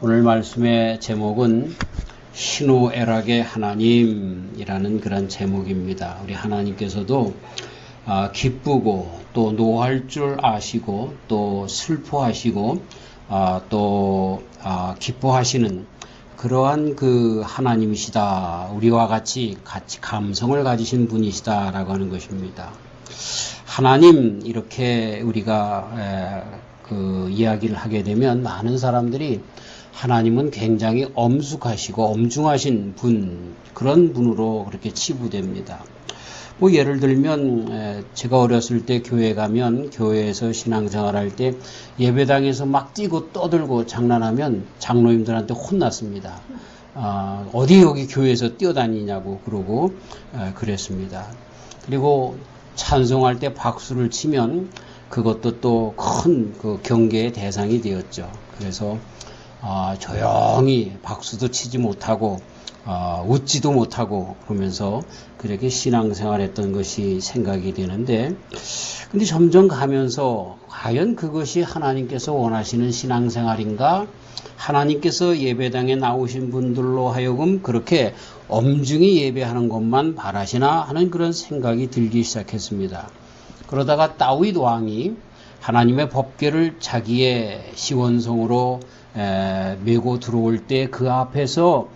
오늘 말씀의 제목은 희노애락의 하나님이라는 그런 제목입니다. 우리 하나님께서도 기쁘고 또 노할 줄 아시고 또 슬퍼하시고 또 기뻐하시는 그러한 그 하나님이시다. 우리와 같이 감성을 가지신 분이시다라고 하는 것입니다. 하나님 이렇게 우리가 그 이야기를 하게 되면 많은 사람들이 하나님은 굉장히 엄숙하시고 엄중하신 분, 그런 분으로 그렇게 치부됩니다. 뭐 예를 들면 제가 어렸을 때 교회 가면 교회에서 신앙생활할 때 예배당에서 막 뛰고 떠들고 장난하면 장로님들한테 혼났습니다. 어디 여기 교회에서 뛰어다니냐고 그러고 그랬습니다. 그리고 찬송할 때 박수를 치면 그것도 또 큰 그 경계의 대상이 되었죠. 그래서 조용히 박수도 치지 못하고 웃지도 못하고 그러면서 그렇게 신앙생활했던 것이 생각이 되는데, 근데 점점 가면서 과연 그것이 하나님께서 원하시는 신앙생활인가? 하나님께서 예배당에 나오신 분들로 하여금 그렇게 엄중히 예배하는 것만 바라시나 하는 그런 생각이 들기 시작했습니다. 그러다가 다윗 왕이 하나님의 법궤를 자기의 시원성으로 메고 들어올 때 그 앞에서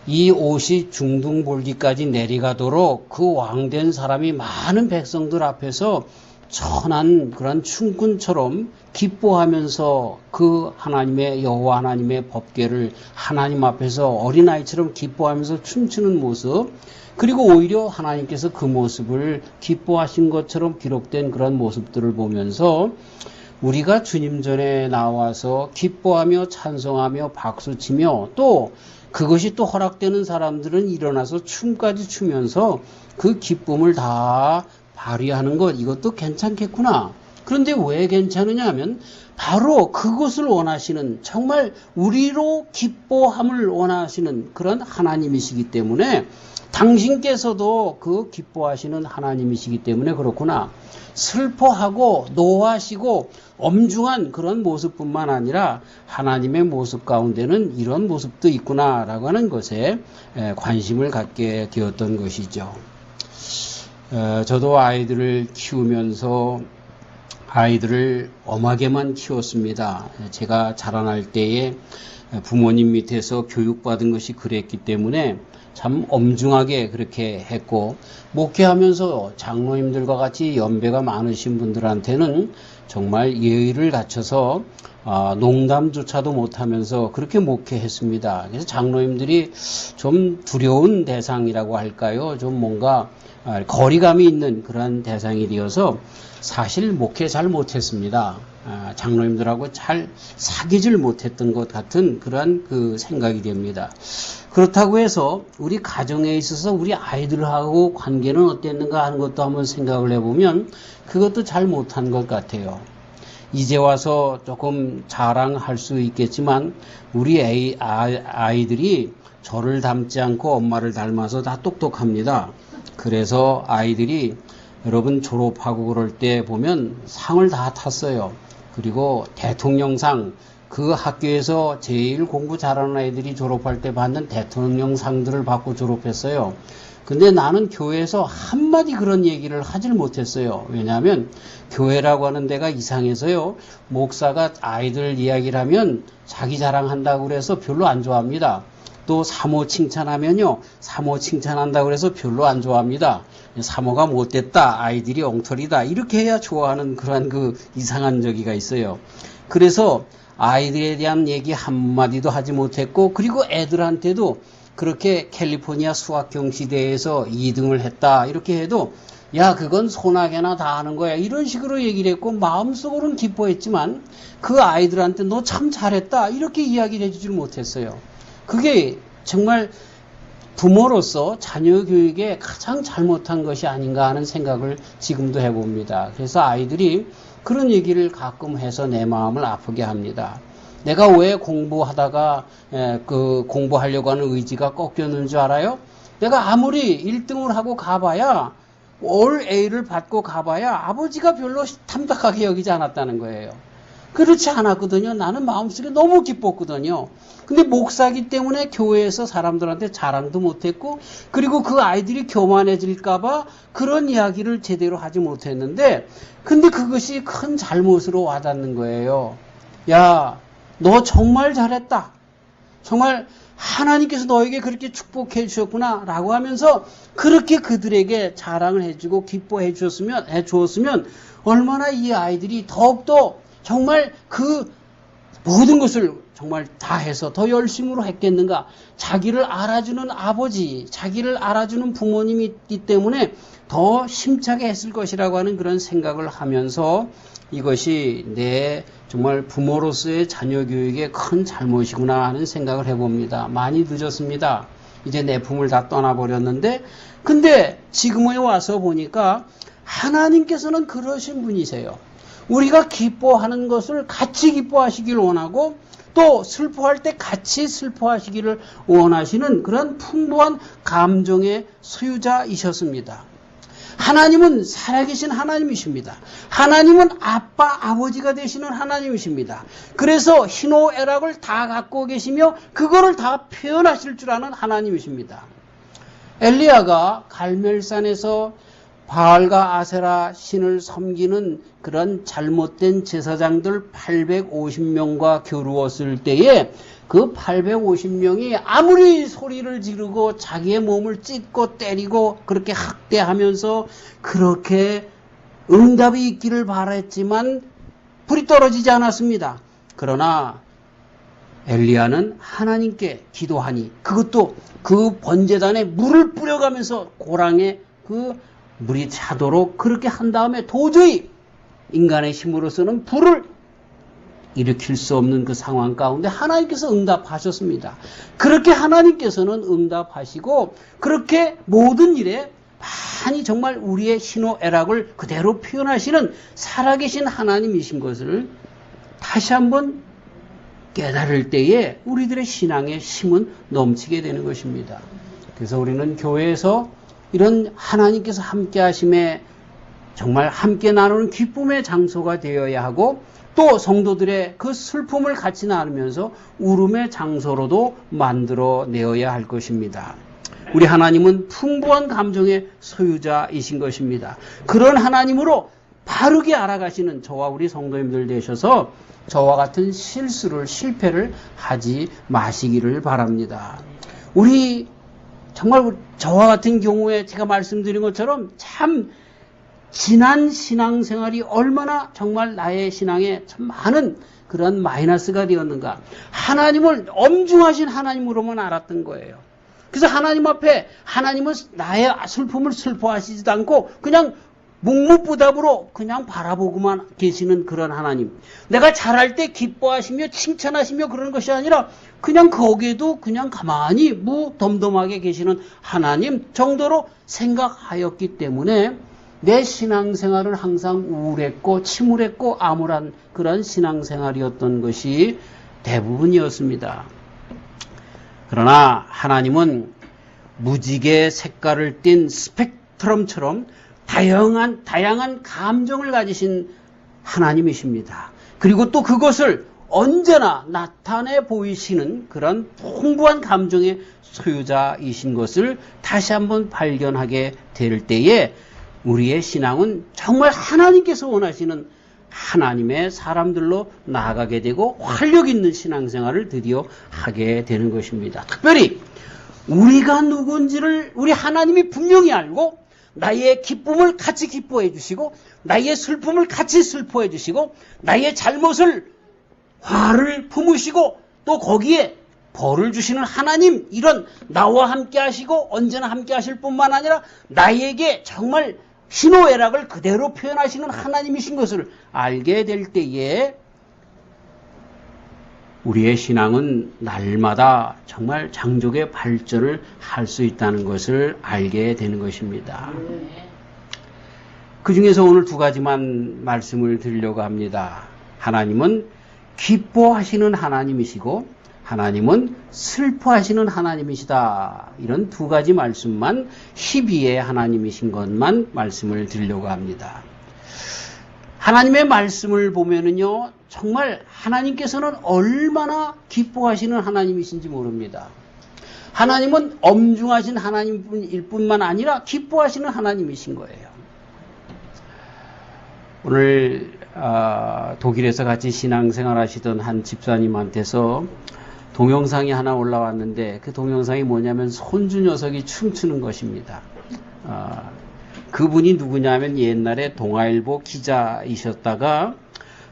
이 옷이 중등볼기까지 내려가도록 그 왕된 사람이 많은 백성들 앞에서 천한 그런 춤꾼처럼 기뻐하면서 그 하나님의 여호와 하나님의 법궤를 하나님 앞에서 어린아이처럼 기뻐하면서 춤추는 모습, 그리고 오히려 하나님께서 그 모습을 기뻐하신 것처럼 기록된 그런 모습들을 보면서 우리가 주님 전에 나와서 기뻐하며 찬송하며 박수치며 또 그것이 또 허락되는 사람들은 일어나서 춤까지 추면서 그 기쁨을 다 발휘하는 것, 이것도 괜찮겠구나. 그런데 왜 괜찮으냐 하면 바로 그것을 원하시는, 정말 우리로 기뻐함을 원하시는 그런 하나님이시기 때문에, 당신께서도 그 기뻐하시는 하나님이시기 때문에 그렇구나. 슬퍼하고 노하시고 엄중한 그런 모습뿐만 아니라 하나님의 모습 가운데는 이런 모습도 있구나라고 하는 것에 관심을 갖게 되었던 것이죠. 저도 아이들을 키우면서 아이들을 엄하게만 키웠습니다. 제가 자라날 때에 부모님 밑에서 교육받은 것이 그랬기 때문에 참 엄중하게 그렇게 했고, 목회하면서 장로님들과 같이 연배가 많으신 분들한테는 정말 예의를 갖춰서 농담조차도 못하면서 그렇게 목회했습니다. 그래서 장로님들이 좀 두려운 대상이라고 할까요? 좀 뭔가 거리감이 있는 그런 대상이 되어서 사실 목회 잘 못했습니다. 장로님들하고 잘 사귀질 못했던 것 같은 그런 그 생각이 됩니다. 그렇다고 해서 우리 가정에 있어서 우리 아이들하고 관계는 어땠는가 하는 것도 한번 생각을 해보면 그것도 잘 못한 것 같아요. 이제 와서 조금 자랑할 수 있겠지만 우리 아이들이 저를 닮지 않고 엄마를 닮아서 다 똑똑합니다. 그래서 아이들이 여러분 졸업하고 그럴 때 보면 상을 다 탔어요. 그리고 대통령상, 그 학교에서 제일 공부 잘하는 아이들이 졸업할 때 받는 대통령상들을 받고 졸업했어요. 근데 나는 교회에서 한마디 그런 얘기를 하질 못했어요. 왜냐하면 교회라고 하는 데가 이상해서요, 목사가 아이들 이야기를 하면 자기 자랑한다고 그래서 별로 안 좋아합니다. 또 사모 칭찬하면요, 사모 칭찬한다고 그래서 별로 안 좋아합니다. 사모가 못됐다, 아이들이 엉터리다, 이렇게 해야 좋아하는 그런 그 이상한 저기가 있어요. 그래서 아이들에 대한 얘기 한마디도 하지 못했고, 그리고 애들한테도 그렇게 캘리포니아 수학경시대회에서 2등을 했다 이렇게 해도 야 그건 소나게나 다 하는 거야 이런 식으로 얘기를 했고, 마음속으로는 기뻐했지만 그 아이들한테 너 참 잘했다 이렇게 이야기를 해주질 못했어요. 그게 정말 부모로서 자녀 교육에 가장 잘못한 것이 아닌가 하는 생각을 지금도 해봅니다. 그래서 아이들이 그런 얘기를 가끔 해서 내 마음을 아프게 합니다. 내가 왜 공부하다가 공부하려고 하는 의지가 꺾였는 줄 알아요? 내가 아무리 1등을 하고 가봐야, 올 A를 받고 가봐야 아버지가 별로 탐탁하게 여기지 않았다는 거예요. 그렇지 않았거든요. 나는 마음속에 너무 기뻤거든요. 근데 목사기 때문에 교회에서 사람들한테 자랑도 못했고, 그리고 그 아이들이 교만해질까봐 그런 이야기를 제대로 하지 못했는데, 근데 그것이 큰 잘못으로 와닿는 거예요. 야, 너 정말 잘했다. 정말 하나님께서 너에게 그렇게 축복해 주셨구나 라고 하면서 그렇게 그들에게 자랑을 해주고 기뻐해 주었으면 얼마나 이 아이들이 더욱더 정말 그 모든 것을 정말 다 해서 더 열심으로 했겠는가. 자기를 알아주는 아버지, 자기를 알아주는 부모님이 있기 때문에 더 힘차게 했을 것이라고 하는 그런 생각을 하면서 이것이 내 정말 부모로서의 자녀 교육의 큰 잘못이구나 하는 생각을 해봅니다. 많이 늦었습니다. 이제 내 품을 다 떠나버렸는데, 근데 지금에 와서 보니까 하나님께서는 그러신 분이세요. 우리가 기뻐하는 것을 같이 기뻐하시길 원하고, 또 슬퍼할 때 같이 슬퍼하시기를 원하시는 그런 풍부한 감정의 소유자이셨습니다. 하나님은 살아계신 하나님이십니다. 하나님은 아빠, 아버지가 되시는 하나님이십니다. 그래서 희노애락을 다 갖고 계시며 그거를 다 표현하실 줄 아는 하나님이십니다. 엘리야가 갈멜산에서 바알과 아세라 신을 섬기는 그런 잘못된 제사장들 850명과 겨루었을 때에 그 850명이 아무리 소리를 지르고 자기의 몸을 찢고 때리고 그렇게 학대하면서 그렇게 응답이 있기를 바랬지만 불이 떨어지지 않았습니다. 그러나 엘리야는 하나님께 기도하니 그것도 그 번제단에 물을 뿌려가면서 고랑에 그 물이 차도록 그렇게 한 다음에 도저히 인간의 힘으로서는 불을 일으킬 수 없는 그 상황 가운데 하나님께서 응답하셨습니다. 그렇게 하나님께서는 응답하시고 그렇게 모든 일에 많이 정말 우리의 희노애락을 그대로 표현하시는 살아계신 하나님이신 것을 다시 한번 깨달을 때에 우리들의 신앙의 힘은 넘치게 되는 것입니다. 그래서 우리는 교회에서 이런 하나님께서 함께 하심에 정말 함께 나누는 기쁨의 장소가 되어야 하고 또 성도들의 그 슬픔을 같이 나누면서 울음의 장소로도 만들어내어야 할 것입니다. 우리 하나님은 풍부한 감정의 소유자이신 것입니다. 그런 하나님으로 바르게 알아가시는 저와 우리 성도님들 되셔서 저와 같은 실패를 하지 마시기를 바랍니다. 우리 정말 저와 같은 경우에 제가 말씀드린 것처럼 참 지난 신앙생활이 얼마나 정말 나의 신앙에 참 많은 그런 마이너스가 되었는가. 하나님을 엄중하신 하나님으로만 알았던 거예요. 그래서 하나님 앞에 하나님은 나의 슬픔을 슬퍼하시지도 않고 그냥 묵묵부답으로 그냥 바라보고만 계시는 그런 하나님. 내가 잘할 때 기뻐하시며 칭찬하시며 그러는 것이 아니라 그냥 거기에도 그냥 가만히 무덤덤하게 계시는 하나님 정도로 생각하였기 때문에 내 신앙생활은 항상 우울했고 침울했고 암울한 그런 신앙생활이었던 것이 대부분이었습니다. 그러나 하나님은 무지개 색깔을 띤 스펙트럼처럼 다양한 감정을 가지신 하나님이십니다. 그리고 또 그것을 언제나 나타내 보이시는 그런 풍부한 감정의 소유자이신 것을 다시 한번 발견하게 될 때에 우리의 신앙은 정말 하나님께서 원하시는 하나님의 사람들로 나아가게 되고 활력 있는 신앙생활을 드디어 하게 되는 것입니다. 특별히 우리가 누군지를 우리 하나님이 분명히 알고 나의 기쁨을 같이 기뻐해 주시고 나의 슬픔을 같이 슬퍼해 주시고 나의 잘못을 화를 품으시고 또 거기에 벌을 주시는 하나님, 이런 나와 함께 하시고 언제나 함께 하실 뿐만 아니라 나에게 정말 희노애락을 그대로 표현하시는 하나님이신 것을 알게 될 때에 우리의 신앙은 날마다 정말 장족의 발전을 할 수 있다는 것을 알게 되는 것입니다. 그 중에서 오늘 두 가지만 말씀을 드리려고 합니다. 하나님은 기뻐하시는 하나님이시고 하나님은 슬퍼하시는 하나님이시다. 이런 두 가지 말씀만 희비의 하나님이신 것만 말씀을 드리려고 합니다. 하나님의 말씀을 보면은요, 정말 하나님께서는 얼마나 기뻐하시는 하나님이신지 모릅니다. 하나님은 엄중하신 하나님일 뿐만 아니라 기뻐하시는 하나님이신 거예요. 오늘 독일에서 같이 신앙생활 하시던 한 집사님한테서 동영상이 하나 올라왔는데 그 동영상이 뭐냐면 손주 녀석이 춤추는 것입니다. 그분이 누구냐면 옛날에 동아일보 기자이셨다가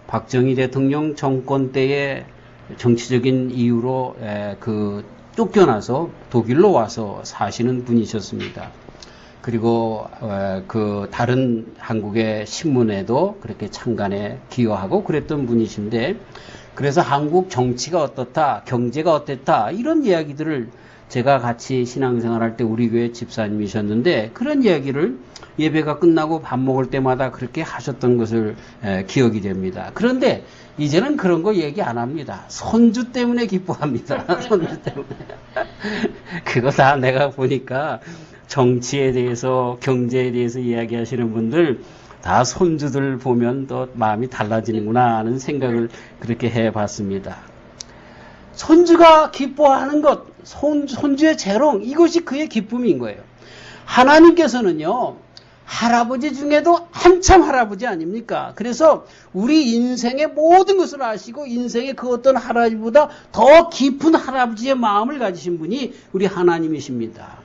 박정희 대통령 정권 때에 정치적인 이유로 쫓겨나서 독일로 와서 사시는 분이셨습니다. 그리고 그 다른 한국의 신문에도 그렇게 창간에 기여하고 그랬던 분이신데, 그래서 한국 정치가 어떻다, 경제가 어땠다, 이런 이야기들을 제가 같이 신앙생활할 때 우리 교회 집사님이셨는데 그런 이야기를 예배가 끝나고 밥 먹을 때마다 그렇게 하셨던 것을 기억이 됩니다. 그런데 이제는 그런 거 얘기 안 합니다. 손주 때문에 기뻐합니다. 손주 때문에. 그거 다 내가 보니까 정치에 대해서, 경제에 대해서 이야기하시는 분들 다 손주들 보면 또 마음이 달라지는구나 하는 생각을 그렇게 해봤습니다. 손주가 기뻐하는 것, 손주의 재롱, 이것이 그의 기쁨인 거예요. 하나님께서는요, 할아버지 중에도 한참 할아버지 아닙니까? 그래서 우리 인생의 모든 것을 아시고 인생의 그 어떤 할아버지보다 더 깊은 할아버지의 마음을 가지신 분이 우리 하나님이십니다.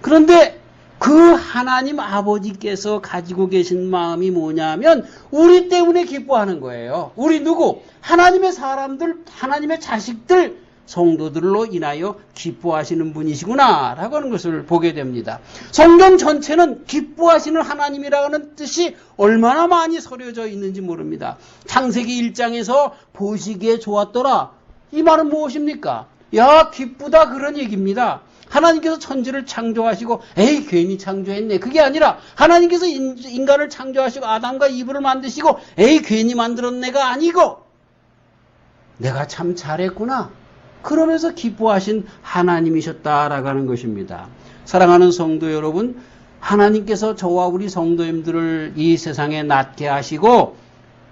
그런데 그 하나님 아버지께서 가지고 계신 마음이 뭐냐면 우리 때문에 기뻐하는 거예요. 우리 누구? 하나님의 사람들, 하나님의 자식들, 성도들로 인하여 기뻐하시는 분이시구나 라고 하는 것을 보게 됩니다. 성경 전체는 기뻐하시는 하나님이라는 뜻이 얼마나 많이 서려져 있는지 모릅니다. 창세기 1장에서 보시기에 좋았더라. 이 말은 무엇입니까? 야, 기쁘다, 그런 얘기입니다. 하나님께서 천지를 창조하시고 에이 괜히 창조했네, 그게 아니라 하나님께서 인간을 창조하시고 아담과 이브를 만드시고 에이 괜히 만들었네가 아니고 내가 참 잘했구나, 그러면서 기뻐하신 하나님이셨다라고 하는 것입니다. 사랑하는 성도 여러분, 하나님께서 저와 우리 성도님들을 이 세상에 낳게 하시고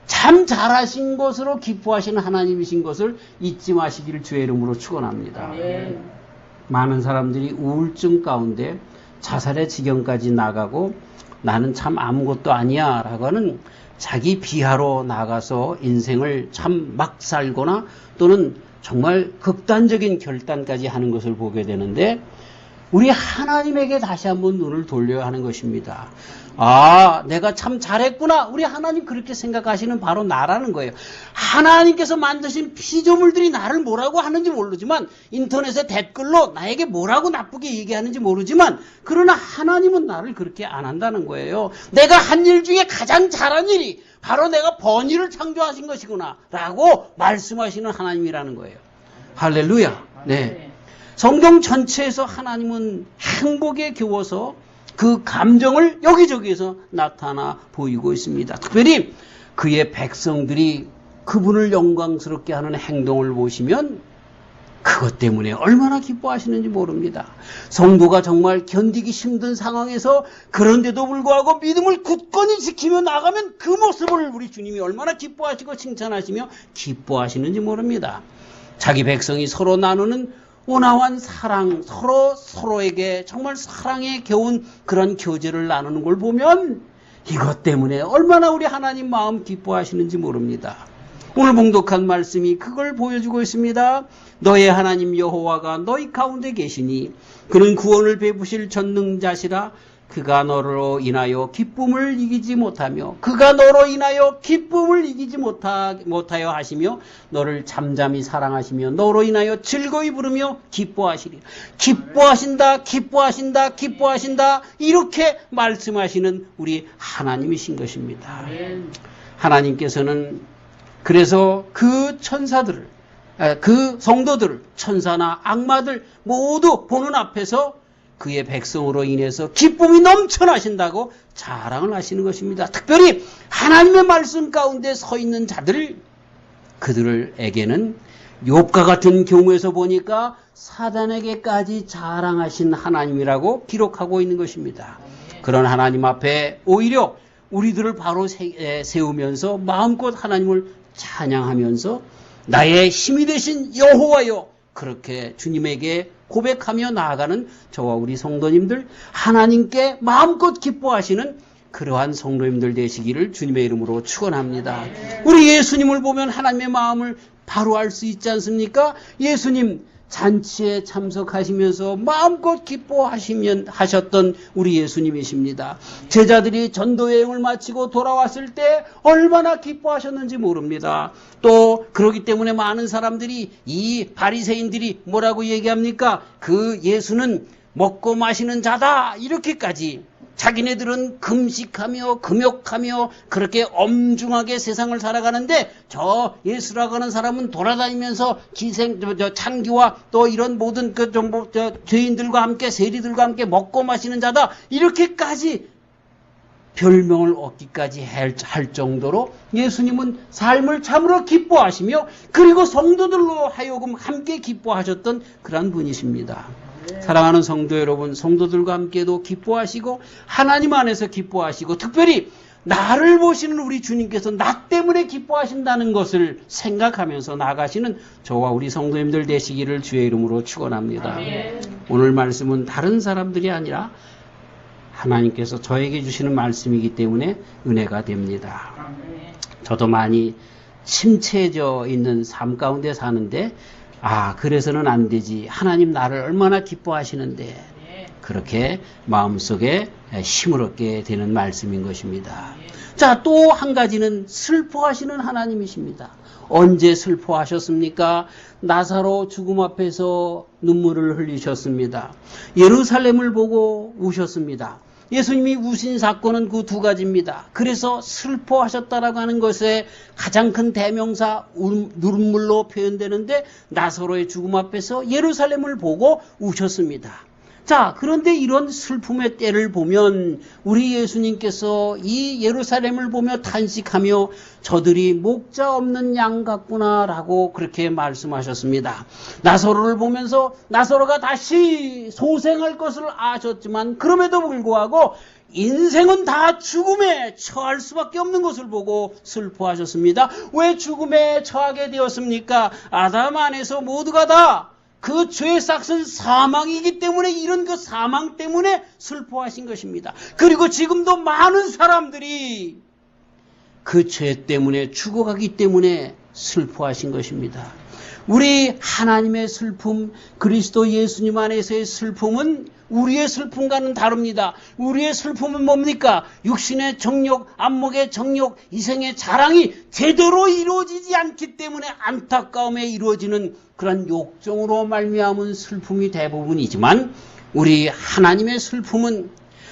참 잘하신 것으로 기뻐하시는 하나님이신 것을 잊지 마시기를 주의 이름으로 축원합니다. 많은 사람들이 우울증 가운데 자살의 지경까지 나가고 나는 참 아무것도 아니야 라고 하는 자기 비하로 나가서 인생을 참 막 살거나 또는 정말 극단적인 결단까지 하는 것을 보게 되는데, 우리 하나님에게 다시 한번 눈을 돌려야 하는 것입니다. 아, 내가 참 잘했구나. 우리 하나님 그렇게 생각하시는 바로 나라는 거예요. 하나님께서 만드신 피조물들이 나를 뭐라고 하는지 모르지만, 인터넷에 댓글로 나에게 뭐라고 나쁘게 얘기하는지 모르지만, 그러나 하나님은 나를 그렇게 안 한다는 거예요. 내가 한 일 중에 가장 잘한 일이 바로 내가 번일을 창조하신 것이구나 라고 말씀하시는 하나님이라는 거예요. 할렐루야. 네. 성경 전체에서 하나님은 행복에 겨워서 그 감정을 여기저기에서 나타나 보이고 있습니다. 특별히 그의 백성들이 그분을 영광스럽게 하는 행동을 보시면 그것 때문에 얼마나 기뻐하시는지 모릅니다. 성도가 정말 견디기 힘든 상황에서 그런데도 불구하고 믿음을 굳건히 지키며 나가면 그 모습을 우리 주님이 얼마나 기뻐하시고 칭찬하시며 기뻐하시는지 모릅니다. 자기 백성이 서로 나누는 온화한 사랑, 서로에게 정말 사랑에 겨운 그런 교제를 나누는 걸 보면 이것 때문에 얼마나 우리 하나님 마음 기뻐하시는지 모릅니다. 오늘 봉독한 말씀이 그걸 보여주고 있습니다. 너의 하나님 여호와가 너희 가운데 계시니 그는 구원을 베푸실 전능자시라. 그가 너로 인하여 기쁨을 이기지 못하며 그가 너로 인하여 기쁨을 이기지 못하여 하시며 너를 잠잠히 사랑하시며 너로 인하여 즐거이 부르며 기뻐하시리라. 기뻐하신다, 기뻐하신다, 기뻐하신다, 이렇게 말씀하시는 우리 하나님이신 것입니다. 하나님께서는 그래서 그 천사들을, 그 성도들을, 천사나 악마들 모두 보는 앞에서 그의 백성으로 인해서 기쁨이 넘쳐나신다고 자랑을 하시는 것입니다. 특별히 하나님의 말씀 가운데 서 있는 자들, 그들에게는 욥과 같은 경우에서 보니까 사단에게까지 자랑하신 하나님이라고 기록하고 있는 것입니다. 그런 하나님 앞에 오히려 우리들을 바로 세우면서 마음껏 하나님을 찬양하면서 나의 힘이 되신 여호와여, 그렇게 주님에게 고백하며 나아가는 저와 우리 성도님들, 하나님께 마음껏 기뻐하시는 그러한 성도님들 되시기를 주님의 이름으로 축원합니다. 우리 예수님을 보면 하나님의 마음을 바로 알 수 있지 않습니까? 예수님 잔치에 참석하시면서 마음껏 기뻐하셨던 우리 예수님이십니다. 제자들이 전도 여행을 마치고 돌아왔을 때 얼마나 기뻐하셨는지 모릅니다. 또 그렇기 때문에 많은 사람들이, 이 바리새인들이 뭐라고 얘기합니까? 그 예수는 먹고 마시는 자다, 이렇게까지 자기네들은 금식하며 금욕하며 그렇게 엄중하게 세상을 살아가는데, 저 예수라고 하는 사람은 돌아다니면서 창기와 또 이런 모든 죄인들과 함께, 세리들과 함께 먹고 마시는 자다, 이렇게까지 별명을 얻기까지 할 정도로 예수님은 삶을 참으로 기뻐하시며, 그리고 성도들로 하여금 함께 기뻐하셨던 그런 분이십니다. 사랑하는 성도 여러분, 성도들과 함께도 기뻐하시고 하나님 안에서 기뻐하시고, 특별히 나를 보시는 우리 주님께서 나 때문에 기뻐하신다는 것을 생각하면서 나가시는 저와 우리 성도님들 되시기를 주의 이름으로 축원합니다. 아멘. 오늘 말씀은 다른 사람들이 아니라 하나님께서 저에게 주시는 말씀이기 때문에 은혜가 됩니다. 아멘. 저도 많이 침체해져 있는 삶 가운데 사는데, 그래서는 안 되지, 하나님 나를 얼마나 기뻐하시는데, 그렇게 마음속에 힘을 얻게 되는 말씀인 것입니다. 자, 또 한 가지는 슬퍼하시는 하나님이십니다. 언제 슬퍼하셨습니까? 나사로 죽음 앞에서 눈물을 흘리셨습니다. 예루살렘을 보고 우셨습니다. 예수님이 우신 사건은 그 두 가지입니다. 그래서 슬퍼하셨다라고 하는 것에 가장 큰 대명사 눈물로 표현되는데, 나사로의 죽음 앞에서 예루살렘을 보고 우셨습니다. 자, 그런데 이런 슬픔의 때를 보면 우리 예수님께서 이 예루살렘을 보며 탄식하며 저들이 목자 없는 양 같구나라고 그렇게 말씀하셨습니다. 나사로를 보면서 나사로가 다시 소생할 것을 아셨지만, 그럼에도 불구하고 인생은 다 죽음에 처할 수밖에 없는 것을 보고 슬퍼하셨습니다. 왜 죽음에 처하게 되었습니까? 아담 안에서 모두가 다 그 죄의 싹은 사망이기 때문에, 이런 그 사망 때문에 슬퍼하신 것입니다. 그리고 지금도 많은 사람들이 그 죄 때문에 죽어가기 때문에 슬퍼하신 것입니다. 우리 하나님의 슬픔, 그리스도 예수님 안에서의 슬픔은 우리의 슬픔과는 다릅니다. 우리의 슬픔은 뭡니까? 육신의 정욕, 안목의 정욕, 이생의 자랑이 제대로 이루어지지 않기 때문에 안타까움에 이루어지는 그런 욕정으로 말미암은 슬픔이 대부분이지만, 우리 하나님의 슬픔은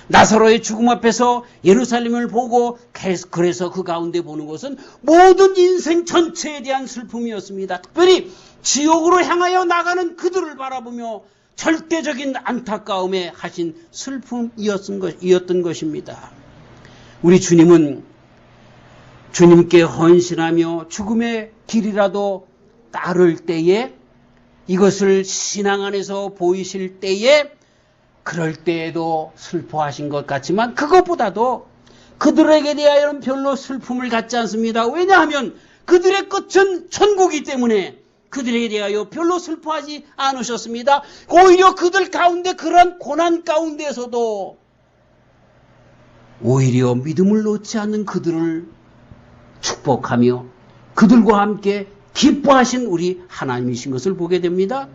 나사로의 죽음 앞에서 예루살렘을 보고, 그래서 그 가운데 보는 것은 모든 인생 전체에 대한 슬픔이었습니다. 특별히 지옥으로 향하여 나가는 그들을 바라보며 절대적인 안타까움에 하신 슬픔이었던 것입니다. 우리 주님은 주님께 헌신하며 죽음의 길이라도 따를 때에, 이것을 신앙 안에서 보이실 때에, 그럴 때에도 슬퍼하신 것 같지만, 그것보다도 그들에게 대하여는 별로 슬픔을 갖지 않습니다. 왜냐하면 그들의 끝은 천국이기 때문에 그들에게 대하여 별로 슬퍼하지 않으셨습니다. 오히려 그들 가운데, 그런 고난 가운데에서도 오히려 믿음을 놓지 않는 그들을 축복하며 그들과 함께 기뻐하신 우리 하나님이신 것을 보게 됩니다.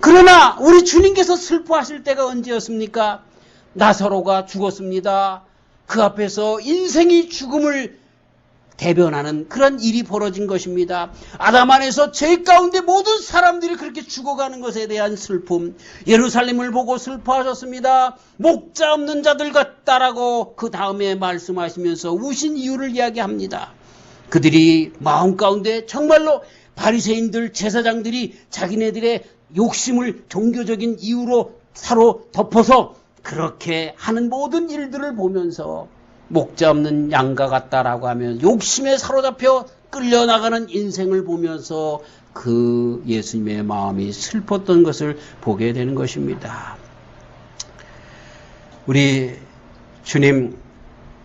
그러나 우리 주님께서 슬퍼하실 때가 언제였습니까? 나사로가 죽었습니다. 그 앞에서 인생이 죽음을 대변하는 그런 일이 벌어진 것입니다. 아담 안에서 죄 가운데 모든 사람들이 그렇게 죽어가는 것에 대한 슬픔, 예루살렘을 보고 슬퍼하셨습니다. 목자 없는 자들 같다라고 그 다음에 말씀하시면서 우신 이유를 이야기합니다. 그들이 마음 가운데 정말로 바리새인들, 제사장들이 자기네들의 욕심을 종교적인 이유로 사로덮어서 그렇게 하는 모든 일들을 보면서 목자 없는 양과 같다라고 하면 욕심에 사로잡혀 끌려나가는 인생을 보면서 그 예수님의 마음이 슬펐던 것을 보게 되는 것입니다. 우리 주님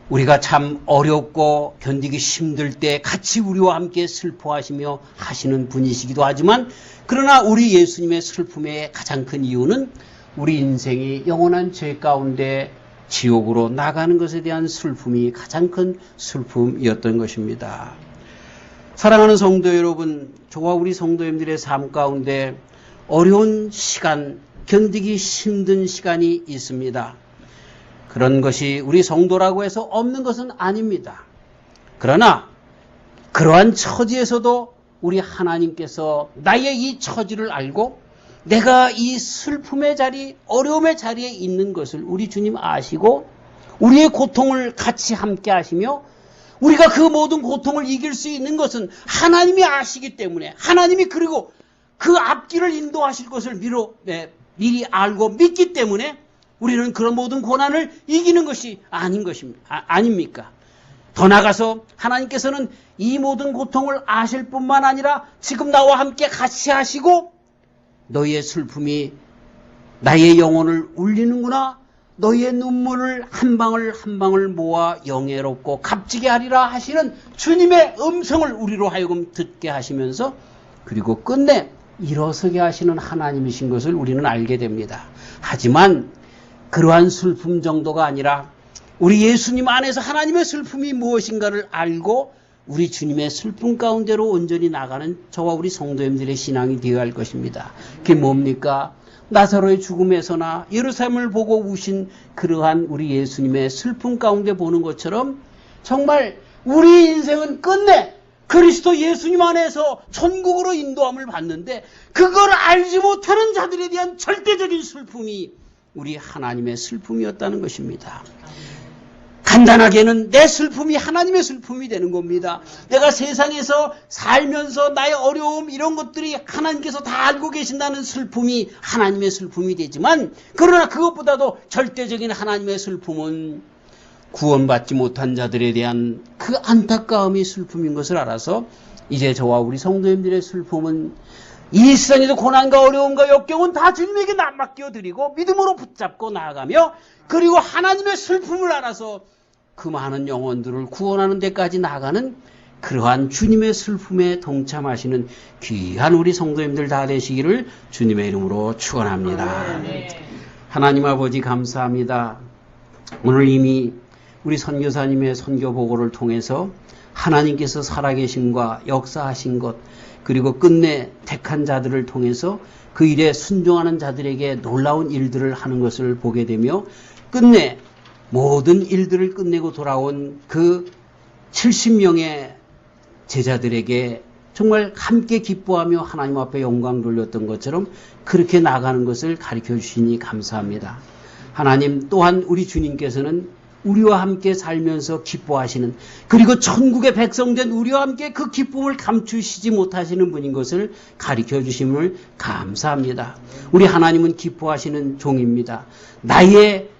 우리가 참 어렵고 견디기 힘들 때 같이 우리와 함께 슬퍼하시며 하시는 분이시기도 하지만, 그러나 우리 예수님의 슬픔의 가장 큰 이유는 우리 인생이 영원한 죄 가운데 지옥으로 나가는 것에 대한 슬픔이 가장 큰 슬픔이었던 것입니다. 사랑하는 성도 여러분, 저와 우리 성도님들의 삶 가운데 어려운 시간, 견디기 힘든 시간이 있습니다. 그런 것이 우리 성도라고 해서 없는 것은 아닙니다. 그러나 그러한 처지에서도 우리 하나님께서 나의 이 처지를 알고 내가 이 슬픔의 자리, 어려움의 자리에 있는 것을 우리 주님 아시고 우리의 고통을 같이 함께 하시며 우리가 그 모든 고통을 이길 수 있는 것은 하나님이 아시기 때문에, 하나님이 그리고 그 앞길을 인도하실 것을 미리 알고 믿기 때문에 우리는 그런 모든 고난을 이기는 것이 아닙니까? 더 나아가서 하나님께서는 이 모든 고통을 아실 뿐만 아니라 지금 나와 함께 같이 하시고 너희의 슬픔이 나의 영혼을 울리는구나, 너희의 눈물을 한 방울 한 방울 모아 영예롭고 값지게 하리라 하시는 주님의 음성을 우리로 하여금 듣게 하시면서 그리고 끝내 일어서게 하시는 하나님이신 것을 우리는 알게 됩니다. 하지만 그러한 슬픔 정도가 아니라 우리 예수님 안에서 하나님의 슬픔이 무엇인가를 알고 우리 주님의 슬픔 가운데로 온전히 나가는 저와 우리 성도님들의 신앙이 되어야 할 것입니다. 그게 뭡니까? 나사로의 죽음에서나 예루살렘을 보고 우신 그러한 우리 예수님의 슬픔 가운데 보는 것처럼 정말 우리 인생은 끝내 그리스도 예수님 안에서 천국으로 인도함을 받는데 그걸 알지 못하는 자들에 대한 절대적인 슬픔이 우리 하나님의 슬픔이었다는 것입니다. 간단하게는 내 슬픔이 하나님의 슬픔이 되는 겁니다. 내가 세상에서 살면서 나의 어려움 이런 것들이 하나님께서 다 알고 계신다는 슬픔이 하나님의 슬픔이 되지만, 그러나 그것보다도 절대적인 하나님의 슬픔은 구원받지 못한 자들에 대한 그 안타까움이 슬픔인 것을 알아서 이제 저와 우리 성도님들의 슬픔은 이 세상에도 고난과 어려움과 역경은 다 주님에게 맡겨드리고 믿음으로 붙잡고 나아가며 그리고 하나님의 슬픔을 알아서 그 많은 영혼들을 구원하는 데까지 나아가는 그러한 주님의 슬픔에 동참하시는 귀한 우리 성도님들 다 되시기를 주님의 이름으로 축원합니다. 하나님 아버지 감사합니다. 오늘 이미 우리 선교사님의 선교 보고를 통해서 하나님께서 살아계심과 역사하신 것, 그리고 끝내 택한 자들을 통해서 그 일에 순종하는 자들에게 놀라운 일들을 하는 것을 보게 되며 끝내 모든 일들을 끝내고 돌아온 그 70명의 제자들에게 정말 함께 기뻐하며 하나님 앞에 영광 돌렸던 것처럼 그렇게 나가는 것을 가르쳐 주시니 감사합니다. 하나님 또한 우리 주님께서는 우리와 함께 살면서 기뻐하시는, 그리고 천국의 백성된 우리와 함께 그 기쁨을 감추시지 못하시는 분인 것을 가르쳐 주심을 감사합니다. 우리 하나님은 기뻐하시는 종입니다. 나의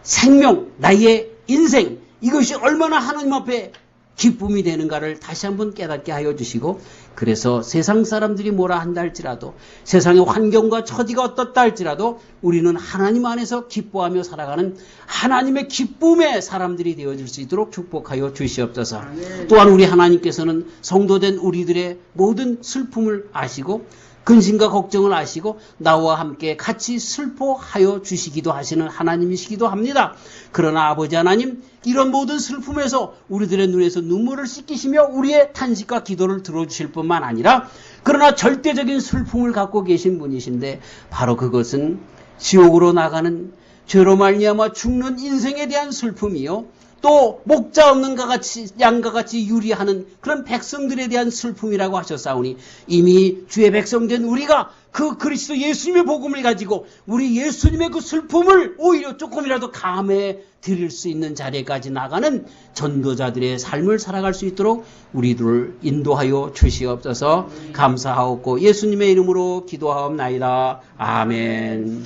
생명, 나의 인생, 이것이 얼마나 하나님 앞에 기쁨이 되는가를 다시 한번 깨닫게 하여 주시고, 그래서 세상 사람들이 뭐라 한다 할지라도, 세상의 환경과 처지가 어떻다 할지라도 우리는 하나님 안에서 기뻐하며 살아가는 하나님의 기쁨의 사람들이 되어질 수 있도록 축복하여 주시옵소서. 또한 우리 하나님께서는 성도된 우리들의 모든 슬픔을 아시고 근심과 걱정을 아시고 나와 함께 같이 슬퍼하여 주시기도 하시는 하나님이시기도 합니다. 그러나 아버지 하나님, 이런 모든 슬픔에서 우리들의 눈에서 눈물을 씻기시며 우리의 탄식과 기도를 들어주실 뿐만 아니라, 그러나 절대적인 슬픔을 갖고 계신 분이신데 바로 그것은 지옥으로 나가는, 죄로 말미암아 죽는 인생에 대한 슬픔이요, 또 목자 없는 양과 같이 유리하는 그런 백성들에 대한 슬픔이라고 하셨사오니, 이미 주의 백성된 우리가 그 그리스도 예수님의 복음을 가지고 우리 예수님의 그 슬픔을 오히려 조금이라도 감해 드릴 수 있는 자리까지 나가는 전도자들의 삶을 살아갈 수 있도록 우리들을 인도하여 주시옵소서. 감사하옵고 예수님의 이름으로 기도하옵나이다. 아멘.